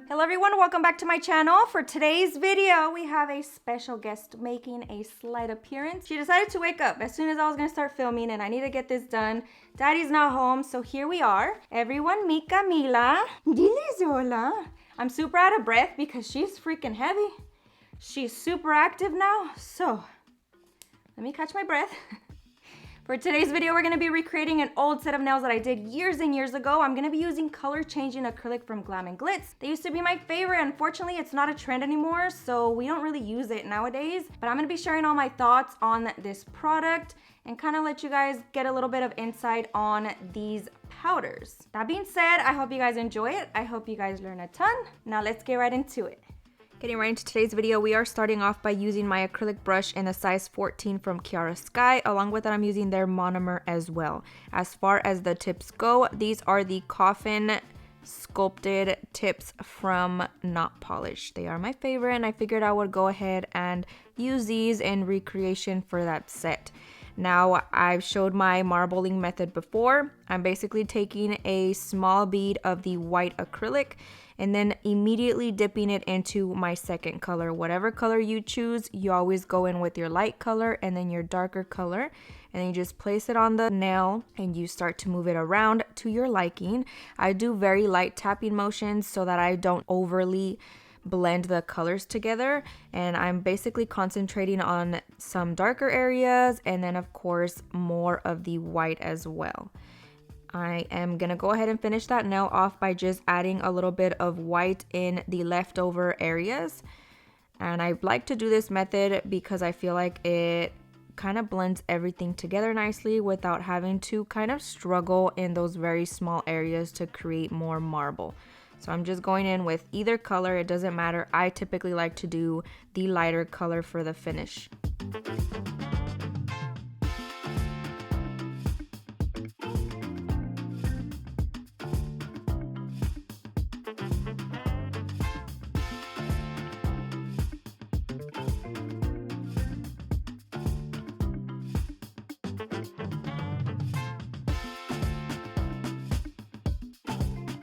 Hello everyone, welcome back to my channel. For today's video, we have a special guest making a slight appearance. She decided to wake up as soon as I was gonna start filming and I need to get this done. Daddy's not home, so here we are. Everyone meet Camila. Diles hola. I'm super out of breath because she's freaking heavy. She's super active now, so let me catch my breath. For today's video, we're gonna be recreating an old set of nails that I did years and years ago. I'm gonna be using color changing acrylic from Glam & Glitz. They used to be my favorite. Unfortunately, it's not a trend anymore, so we don't really use it nowadays. But I'm gonna be sharing all my thoughts on this product and kind of let you guys get a little bit of insight on these powders. That being said, I hope you guys enjoy it. I hope you guys learn a ton. Now let's get right into it. Getting right into today's video, we are starting off by using my acrylic brush in the size 14 from Kiara Sky. Along with that, I'm using their monomer as well. As far as the tips go, these are the Coffin sculpted tips from Not Polished. They are my favorite, and I figured I would go ahead and use these in recreation for that set. Now, I've showed my marbling method before. I'm basically taking a small bead of the white acrylic and then immediately dipping it into my second color. Whatever color you choose, you always go in with your light color and then your darker color. And then you just place it on the nail and you start to move it around to your liking. I do very light tapping motions so that I don't overly blend the colors together, and I'm basically concentrating on some darker areas and then of course more of the white as well. I am gonna go ahead and finish that nail off by just adding a little bit of white in the leftover areas, and I like to do this method because I feel like it kind of blends everything together nicely without having to kind of struggle in those very small areas to create more marble. So I'm just going in with either color, it doesn't matter. I typically like to do the lighter color for the finish.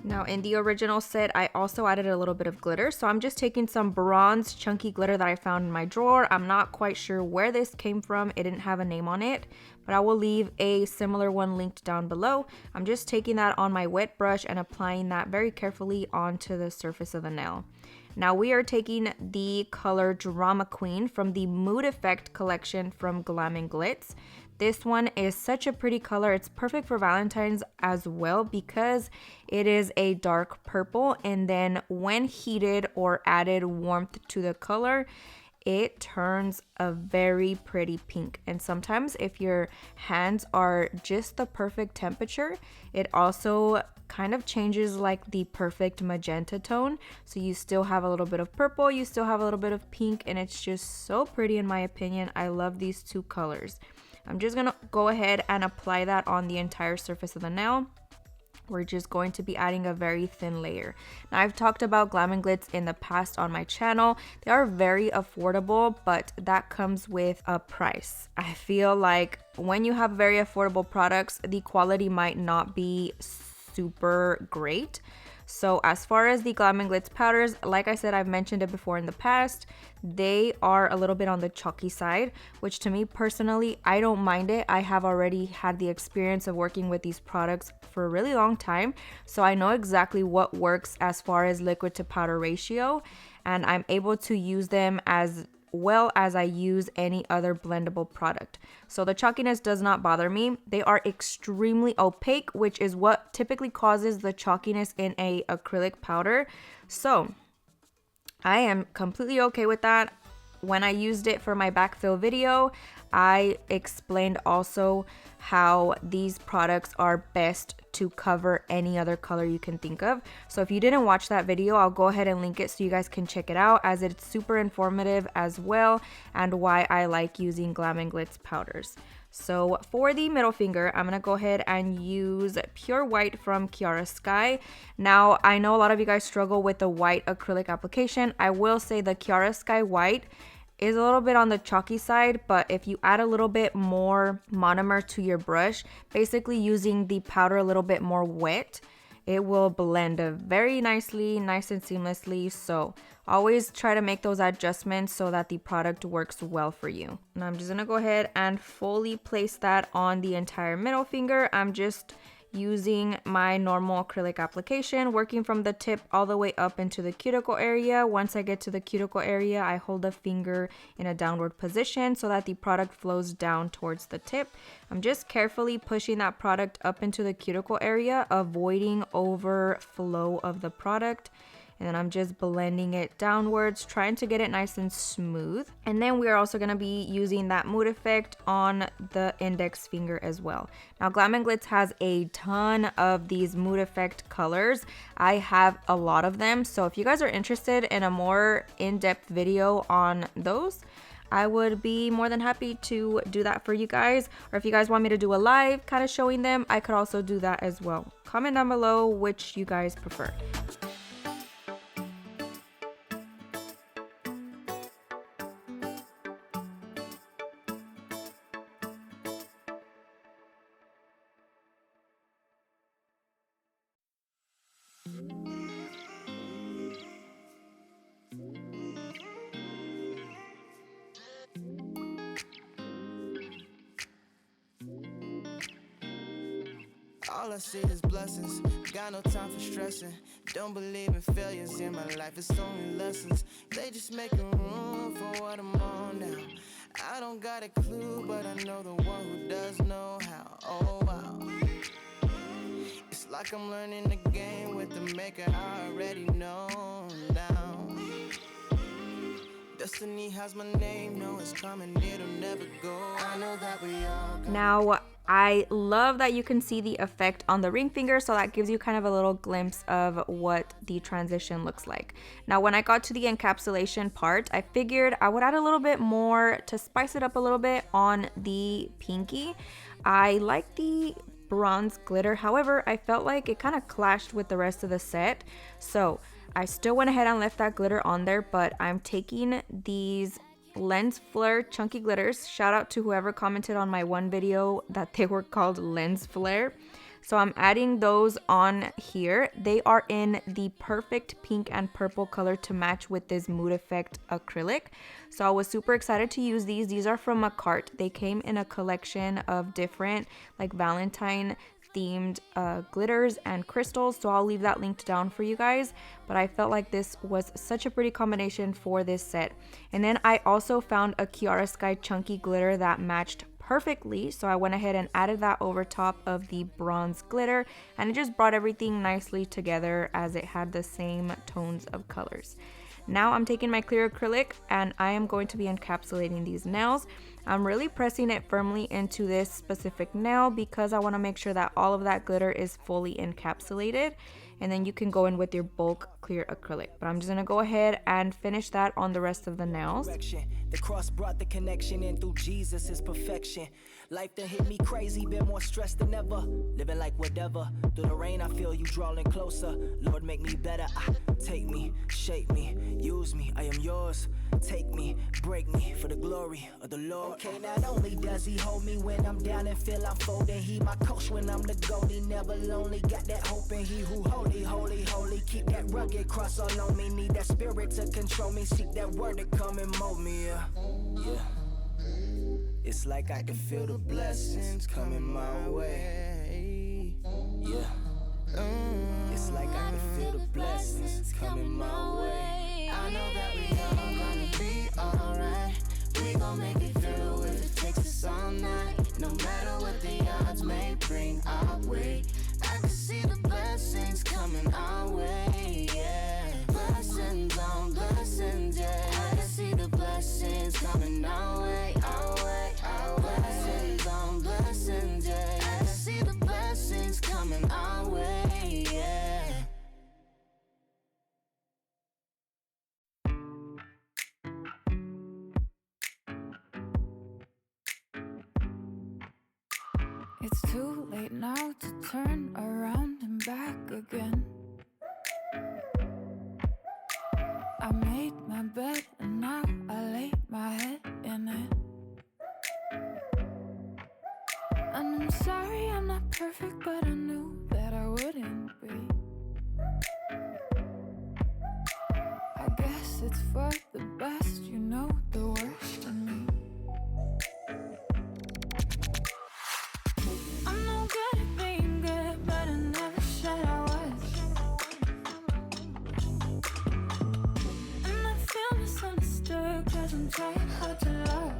Now in the original set, I also added a little bit of glitter. So I'm just taking some bronze chunky glitter that I found in my drawer. I'm not quite sure where this came from. It didn't have a name on it, but I will leave a similar one linked down below. I'm just taking that on my wet brush and applying that very carefully onto the surface of the nail. Now we are taking the color Drama Queen from the Mood Effect collection from Glam & Glitz. This one is such a pretty color. It's perfect for Valentine's as well because it is a dark purple, and then when heated or added warmth to the color, it turns a very pretty pink. And sometimes if your hands are just the perfect temperature, it also kind of changes like the perfect magenta tone. So you still have a little bit of purple, you still have a little bit of pink, and it's just so pretty in my opinion. I love these two colors. I'm just gonna go ahead and apply that on the entire surface of the nail. We're just going to be adding a very thin layer. Now, I've talked about Glam & Glitz in the past on my channel. They are very affordable, but that comes with a price. I feel like when you have very affordable products, the quality might not be super great. So as far as the Glam & Glitz powders, like I said, I've mentioned it before in the past, they are a little bit on the chalky side, which to me personally, I don't mind it. I have already had the experience of working with these products for a really long time, so I know exactly what works as far as liquid to powder ratio, and I'm able to use them as well as I use any other blendable product. So the chalkiness does not bother me. They are extremely opaque, which is what typically causes the chalkiness in a acrylic powder. So I am completely okay with that. When I used it for my backfill video, I explained also how these products are best to cover any other color you can think of. So if you didn't watch that video, I'll go ahead and link it so you guys can check it out, as it's super informative as well, and why I like using Glam & Glitz powders. So for the middle finger, I'm gonna go ahead and use Pure White from Kiara Sky. Now, I know a lot of you guys struggle with the white acrylic application. I will say the Kiara Sky white is a little bit on the chalky side, but if you add a little bit more monomer to your brush, basically using the powder a little bit more wet, it will blend very nicely, nice and seamlessly. So always try to make those adjustments so that the product works well for you. And I'm just gonna go ahead and fully place that on the entire middle finger. I'm just using my normal acrylic application, working from the tip all the way up into the cuticle area. Once I get to the cuticle area, I hold the finger in a downward position so that the product flows down towards the tip. I'm just carefully pushing that product up into the cuticle area, avoiding overflow of the product. And then I'm just blending it downwards, trying to get it nice and smooth. And then we are also gonna be using that mood effect on the index finger as well. Now Glam and Glitz has a ton of these mood effect colors. I have a lot of them. So if you guys are interested in a more in-depth video on those, I would be more than happy to do that for you guys. Or if you guys want me to do a live kind of showing them, I could also do that as well. Comment down below which you guys prefer. All I see is blessings, got no time for stressing. Don't believe in failures in my life, it's only lessons. They just making room for what I'm on now. I don't got a clue, but I know the one who does know how. Oh wow, it's like I'm learning the game with the maker I already know now. Destiny has my name, no it's coming, it'll never go. I know that we all got. Now I love that you can see the effect on the ring finger, so that gives you kind of a little glimpse of what the transition looks like. Now when I got to the encapsulation part, I figured I would add a little bit more to spice it up a little bit on the pinky. I like the bronze glitter, however I felt like it kind of clashed with the rest of the set, so I still went ahead and left that glitter on there, but I'm taking these lens flare chunky glitters. Shout out to whoever commented on my one video that they were called lens flare. So I'm adding those on here. They are in the perfect pink and purple color to match with this mood effect acrylic. So I was super excited to use these. These are from Makartt. They came in a collection of different like Valentine themed glitters and crystals, so I'll leave that linked down for you guys, but I felt like this was such a pretty combination for this set. And then I also found a Kiara Sky chunky glitter that matched perfectly, so I went ahead and added that over top of the bronze glitter, and it just brought everything nicely together as it had the same tones of colors. Now I'm taking my clear acrylic and I am going to be encapsulating these nails. I'm really pressing it firmly into this specific nail because I want to make sure that all of that glitter is fully encapsulated, and then you can go in with your bulk clear acrylic. But I'm just going to go ahead and finish that on the rest of the nails. The cross brought the connection in through Jesus is perfection. Life that hit me crazy, been more stressed than ever. Living like whatever. Through the rain, I feel you drawing closer. Lord, make me better. Take me, shape me, use me. I am yours. Take me, break me for the glory of the Lord. Okay, not only does he hold me when I'm down and feel I'm folding, he my coach when I'm the goalie. Never lonely, got that hope in he who holy, holy, holy. Keep that rugged cross all on me. Need that spirit to control me. Seek that word to come and mold me. Yeah. It's like I can feel the blessings coming my way. Yeah. It's like I can feel the blessings coming my way. I know that we all gonna be alright. We gon' make it through if it takes us all night. No matter what the odds may bring our way, I can see the blessings coming our way. Yeah. Blessings on blessings, yeah. I can see the blessings coming our way, our way, our way. Blessings on blessings, yeah. I can see the blessings coming our way, yeah. It's too late now to turn around and back again. I made my bed and now I lay my head in it. And I'm sorry I'm not perfect, but I knew that I wouldn't be. guess it's for the best, you know the worst in me. I'm no good at being good, but I never said I was. And I feel misunderstood, cause I'm trying hard to love.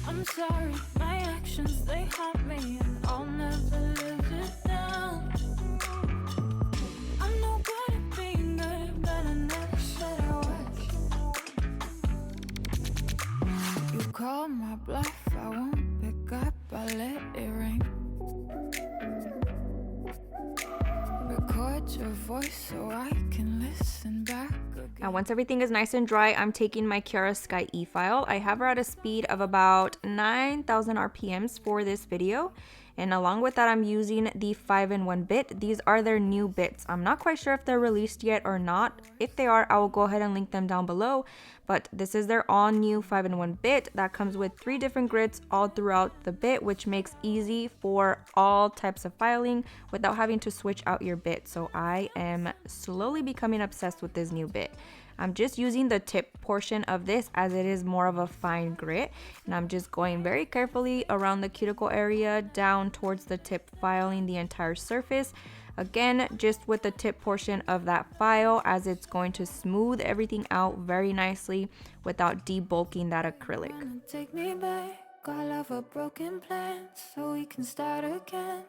I'm sorry, my actions, they haunt me, and I'll never live it down. I'm no good at being good, but I never said I was. You call my bluff, I won't pick up, I let it ring. Record your voice so I can listen back again. Now once everything is nice and dry, I'm taking my Kiara Sky e-file. I have her at a speed of about 9,000 RPMs for this video. And along with that, I'm using the 5-in-1 bit. These are their new bits. I'm not quite sure if they're released yet or not. If they are, I will go ahead and link them down below. But this is their all new 5-in-1 bit that comes with 3 different grits all throughout the bit, which makes easy for all types of filing without having to switch out your bit. So I am slowly becoming obsessed with this new bit. I'm just using the tip portion of this as it is more of a fine grit, and I'm just going very carefully around the cuticle area down towards the tip, filing the entire surface. Again, just with the tip portion of that file, as it's going to smooth everything out very nicely without debulking that acrylic. Take me back, all of a broken plans so we can start again.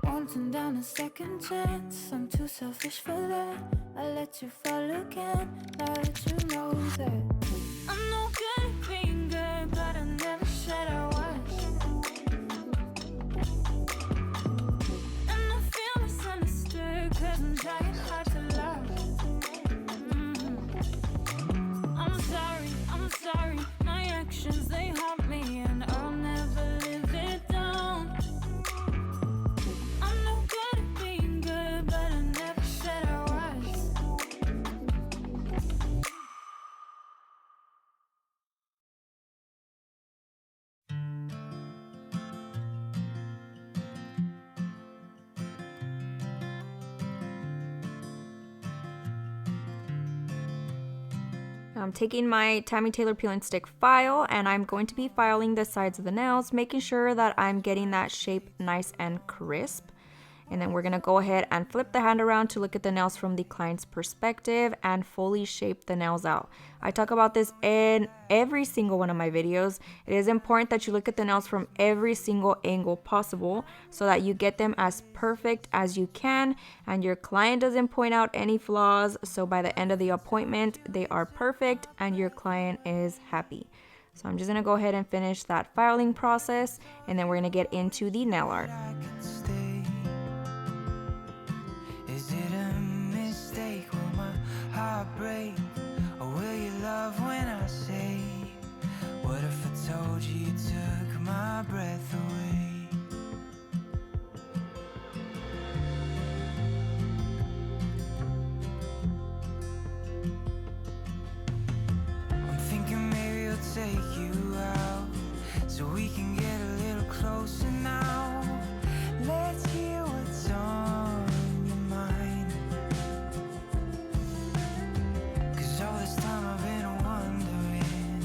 Wanting down a second chance, I'm too selfish for that. I let you fall again, now that you know that I'm no good at being good, but I never said I was. And I feel misunderstood, cause I'm trying hard to love. I'm sorry, my actions, they haunt me, and I'll never live it down. I'm no good at being good, but I never said I was. I'm taking my Tammy Taylor peel and stick file, and I'm going to be filing the sides of the nails, making sure that I'm getting that shape nice and crisp. And then we're going to go ahead and flip the hand around to look at the nails from the client's perspective and fully shape the nails out. I talk about this in every single one of my videos. It is important that you look at the nails from every single angle possible so that you get them as perfect as you can and your client doesn't point out any flaws. So by the end of the appointment, they are perfect and your client is happy. So I'm just going to go ahead and finish that filing process, and then we're going to get into the nail art. Is it a mistake? Will my heart break? Or will you love when I say, what if I told you you took my breath away? I'm thinking maybe I'll take you out so we can get a little closer now. Let's hear what's on your mind. 'Cause all this time I've been wondering,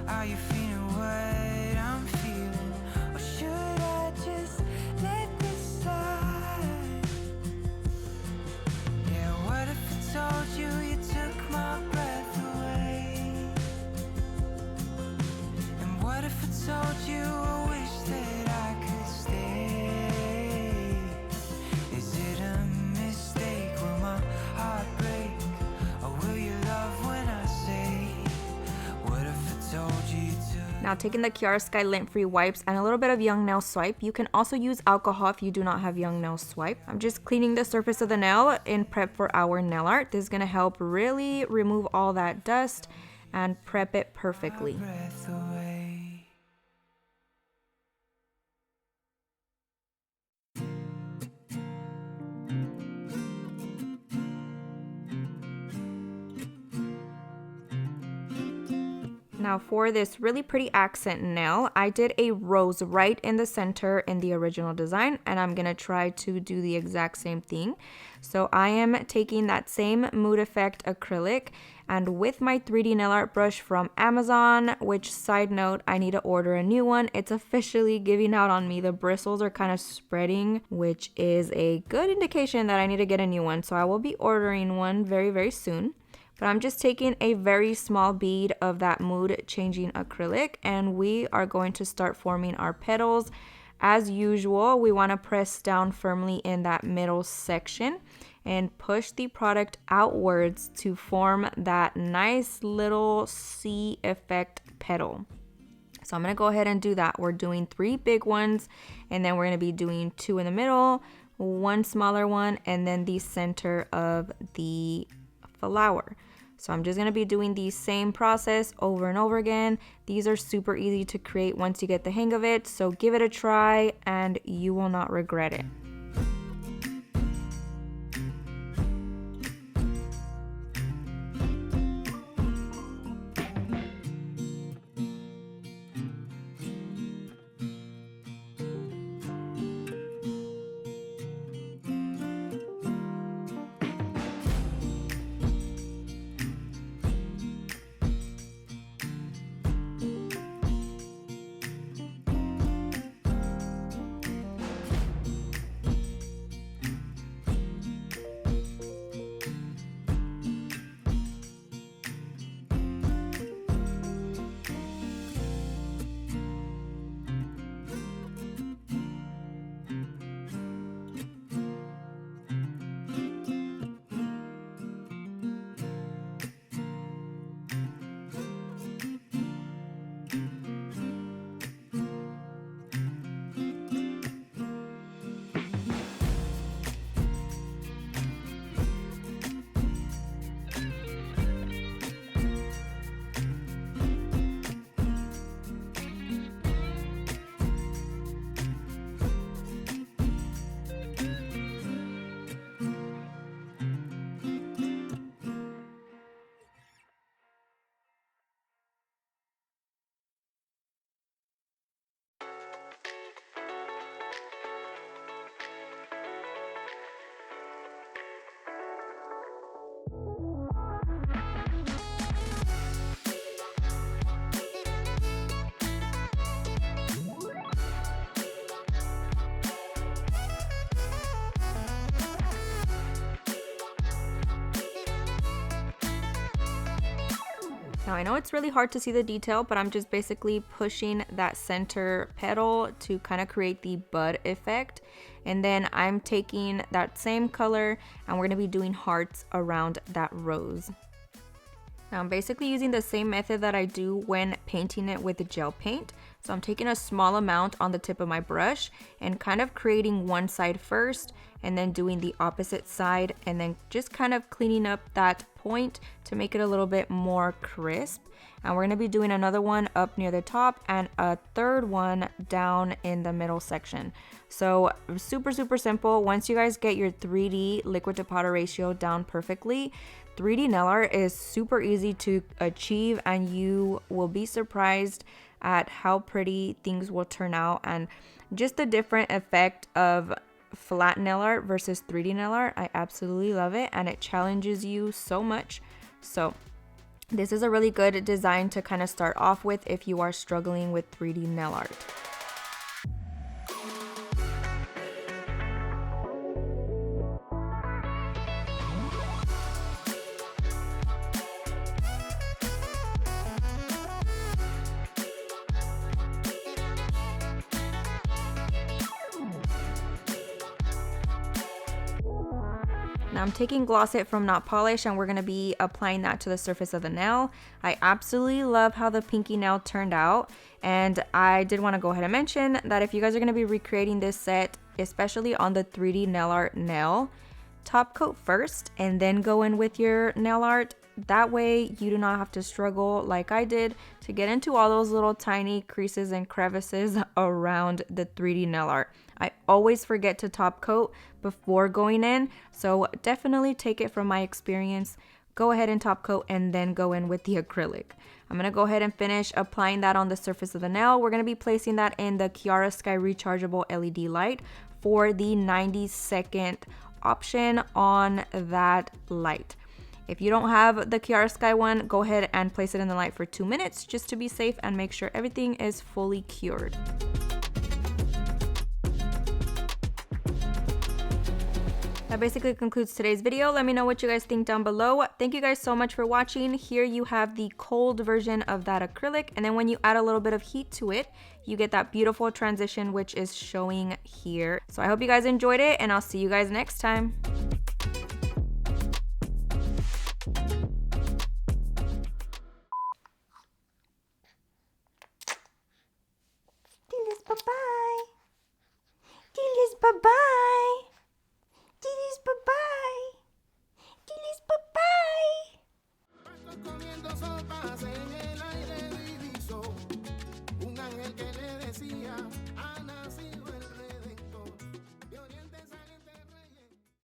are you feeling what I'm feeling? Or should I just let this slide? Yeah, what if I told you you took my breath away? And what if I told you I wish that I could stay? Is it a mistake? Will my heart break? Or will you love when I say, what if I told you to? Now taking the Kiara Sky lint-free wipes and a little bit of Young Nail Swipe. You can also use alcohol if you do not have Young Nail Swipe. I'm just cleaning the surface of the nail in prep for our nail art. This is going to help really remove all that dust and prep it perfectly. Breath away. Now for this really pretty accent nail, I did a rose right in the center in the original design, and I'm gonna try to do the exact same thing. So I am taking that same Mood Effect acrylic, and with my 3D nail art brush from Amazon, which side note, I need to order a new one. It's officially giving out on me. The bristles are kind of spreading, which is a good indication that I need to get a new one. So I will be ordering one very, very soon. But I'm just taking a very small bead of that mood changing acrylic, and we are going to start forming our petals. As usual, we want to press down firmly in that middle section and push the product outwards to form that nice little C effect petal. So I'm going to go ahead and do that. We're doing 3 big ones, and then we're going to be doing 2 in the middle, 1 smaller one, and then the center of the flower. So I'm just going to be doing the same process over and over again. These are super easy to create once you get the hang of it. So give it a try and you will not regret it. Now I know it's really hard to see the detail, but I'm just basically pushing that center petal to kind of create the bud effect. And then I'm taking that same color and we're going to be doing hearts around that rose. Now I'm basically using the same method that I do when painting it with the gel paint. So I'm taking a small amount on the tip of my brush and kind of creating one side first and then doing the opposite side and then just kind of cleaning up that point to make it a little bit more crisp. And we're going to be doing another one up near the top and a third one down in the middle section. So super simple. Once you guys get your 3D liquid to powder ratio down perfectly, 3D nail art is super easy to achieve and you will be surprised at how pretty things will turn out, and just the different effect of flat nail art versus 3D nail art. I absolutely love it and it challenges you so much. So this is a really good design to kind of start off with if you are struggling with 3D nail art. Now I'm taking Gloss It from Not Polish and we're going to be applying that to the surface of the nail. I absolutely love how the pinky nail turned out, and I did want to go ahead and mention that if you guys are going to be recreating this set, especially on the 3D nail art nail, top coat first and then go in with your nail art. That way you do not have to struggle like I did to get into all those little tiny creases and crevices around the 3D nail art. I always forget to top coat before going in, so definitely take it from my experience. go ahead and top coat and then go in with the acrylic. I'm going to go ahead and finish applying that on the surface of the nail. We're going to be placing that in the Kiara Sky rechargeable LED light for the 90-second option on that light. If you don't have the Kiara Sky one, go ahead and place it in the light for 2 minutes just to be safe and make sure everything is fully cured. That basically concludes today's video. Let me know what you guys think down below. Thank you guys so much for watching. Here you have the cold version of that acrylic, and then when you add a little bit of heat to it, you get that beautiful transition which is showing here. So I hope you guys enjoyed it, and I'll see you guys next time.